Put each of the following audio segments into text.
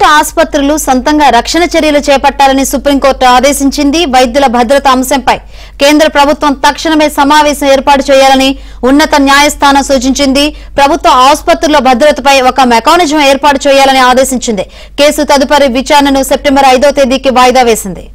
Private ఆసుపత్రులు సొంతంగా రక్షణ చర్యలు చేపట్టాలని సుప్రీంకోర్టు ఆదేశించింది. వైద్యుల భద్రత అంశంపై కేంద్ర ప్రభుత్వం తక్షణమే సమావేశం ఏర్పాటు చేయాలని ఉన్నత న్యాయస్థానం సూచించింది. ప్రభుత్వ ఆసుపత్రుల భద్రతపై ఒక మెకానిజం ఏర్పాటు చేయాలని ఆదేశించింది. కేసు తదుపరి విచారణను సెప్టెంబర్ 5వ తేదీకి వాయిదా వేసింది.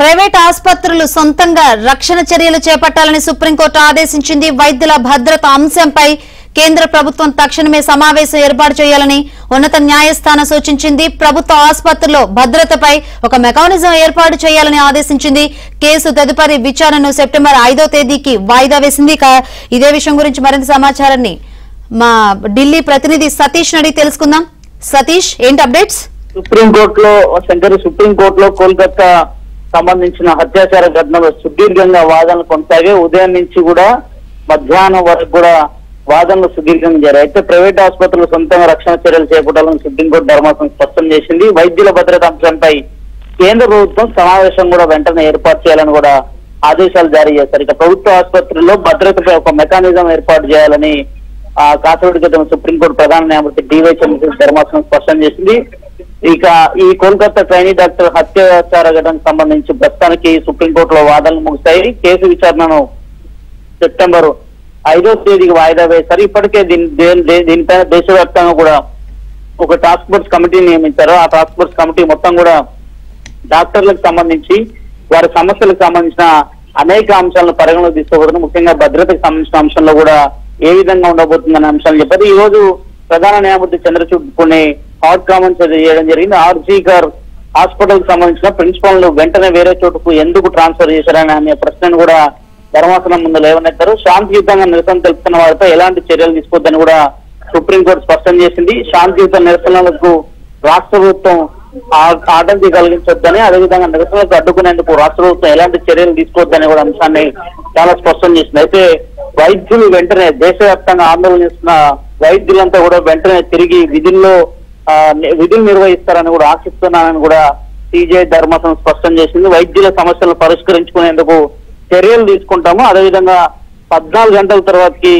ప్రైవేట్ ఆసుపత్రులు సొంతంగా రక్షణ చర్యలు చేపట్టాలని సుప్రీంకోర్టు ఆదేశించింది. వైద్యుల భద్రత అంశంపై కేంద్ర ప్రభుత్వం తక్షణమే సమావేశం ఏర్పాటు చేయాలని ఉన్నత న్యాయస్థానం సూచించింది. ప్రభుత్వ ఆసుపత్రుల్లో భద్రతపై ఒక మెకానిజం ఏర్పాటు చేయాలని ఆదేశించింది. కేసు తదుపరి విచారణను సెప్టెంబర్ 5వ తేదీకి వాయిదా వేసింది. ఇదే విషయం గురించి మరింత సమాచారాన్ని మా ఢిల్లీ ప్రతినిధి సతీష్ అడిగి తెలుసుకుందాం. సతీష్, ఏంటి అప్డేట్స్? సుప్రీంకోర్టులో కోల్కతా సంబంధించిన హత్యాచార ఘటనలో సుదీర్ఘంగా వాదనలు కొనసాగే. ఉదయం నుంచి కూడా మధ్యాహ్నం వరకు కూడా వాదనలు సుదీర్ఘంగా జరిగాయి. అయితే ప్రైవేట్ ఆసుపత్రులు సొంతంగా రక్షణ చర్యలు చేపట్టాలని సుప్రీంకోర్టు ధర్మాసనం స్పష్టం చేసింది. వైద్యుల భద్రత అంశంపై కేంద్ర ప్రభుత్వం సమావేశం కూడా వెంటనే ఏర్పాటు చేయాలని కూడా ఆదేశాలు జారీ చేశారు. ఇక ప్రభుత్వ ఆసుపత్రుల్లో భద్రతపై ఒక మెకానిజం ఏర్పాటు చేయాలని కాసేపటి క్రితం సుప్రీంకోర్టు ప్రధాన న్యాయమూర్తి డివై చంద్రచూడ్ ధర్మాసనం స్పష్టం చేసింది. ఇక ఈ కోల్కతా ట్రైనీ డాక్టర్ హత్యాచార ఘటనకు సంబంధించి ప్రస్తుతానికి సుప్రీంకోర్టులో వాదనలు ముగిశాయి. కేసు విచారణను సెప్టెంబర్ 5వ తేదీకి వాయిదా వేశారు. ఇప్పటికే దీనిపైన దేశవ్యాప్తంగా కూడా ఒక టాస్క్ ఫోర్స్ కమిటీని నియమించారు. ఆ టాస్క్ ఫోర్స్ కమిటీ మొత్తం కూడా డాక్టర్లకు సంబంధించి వారి సమస్యలకు సంబంధించిన అనేక అంశాలను పరిగణలోకి తీసుకోబోతుంది. ముఖ్యంగా భద్రతకు సంబంధించిన అంశంలో కూడా ఏ విధంగా ఉండబోతుందనే అంశాలు చెప్పారు. ఈ రోజు ప్రధాన న్యాయమూర్తి చంద్రచూడ్ కొన్ని హాట్ కామెంట్స్ చేయడం జరిగింది. ఆర్జీకర్ హాస్పిటల్ కు సంబంధించిన ప్రిన్సిపల్ ను వెంటనే వేరే చోటుకు ఎందుకు ట్రాన్స్ఫర్ చేశారని అనే ప్రశ్నను కూడా ధర్మాసనం ముందు లేవనెత్తారు. శాంతియుతంగా నిరసన తెలుపుతున్న వారిపై ఎలాంటి చర్యలు తీసుకోవద్దని కూడా సుప్రీంకోర్టు స్పష్టం చేసింది. శాంతియుత నిరసనలకు రాష్ట్ర ప్రభుత్వం ఆటంకి కలిగించొద్దని, అదేవిధంగా నిరసనలకు అడ్డుకునేందుకు రాష్ట్ర ప్రభుత్వం ఎలాంటి చర్యలు తీసుకోవద్దని కూడా అంశాన్ని చాలా స్పష్టం చేసింది. అయితే వైద్యులు వెంటనే దేశవ్యాప్తంగా ఆందోళన చేస్తున్న వైద్యులంతా కూడా వెంటనే తిరిగి విధులు నిర్వహిస్తారని కూడా ఆశిస్తున్నానని కూడా సిజే ధర్మాసనం స్పష్టం చేసింది. వైద్యుల సమస్యలను పరిష్కరించుకునేందుకు చర్యలు తీసుకుంటాము, అదేవిధంగా 14 గంటల తర్వాతకి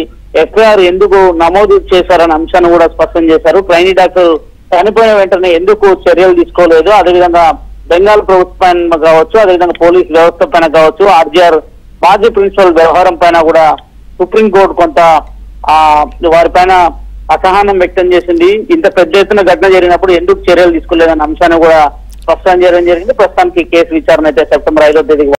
ఎఫ్ఐఆర్ ఎందుకు నమోదు చేశారనే అంశాన్ని కూడా స్పష్టం చేశారు. ట్రైనీ డాక్టర్ చనిపోయిన వెంటనే ఎందుకు చర్యలు తీసుకోలేదు, అదేవిధంగా బెంగాల్ ప్రభుత్వం కావచ్చు, అదేవిధంగా పోలీస్ వ్యవస్థ పైన కావచ్చు, ఆర్జీఆర్ మాజీ ప్రిన్సిపల్ వ్యవహారం పైన కూడా సుప్రీంకోర్టు కొంత వారిపైన అసహనం వ్యక్తం చేసింది. ఇంత పెద్ద ఎత్తున ఘటన జరిగినప్పుడు ఎందుకు చర్యలు తీసుకోలేదన్న అంశాన్ని కూడా స్పష్టం చేయడం జరిగింది. ప్రస్తుతానికి కేసు విచారణ అయితే సెప్టెంబర్ 5వ తేదీకి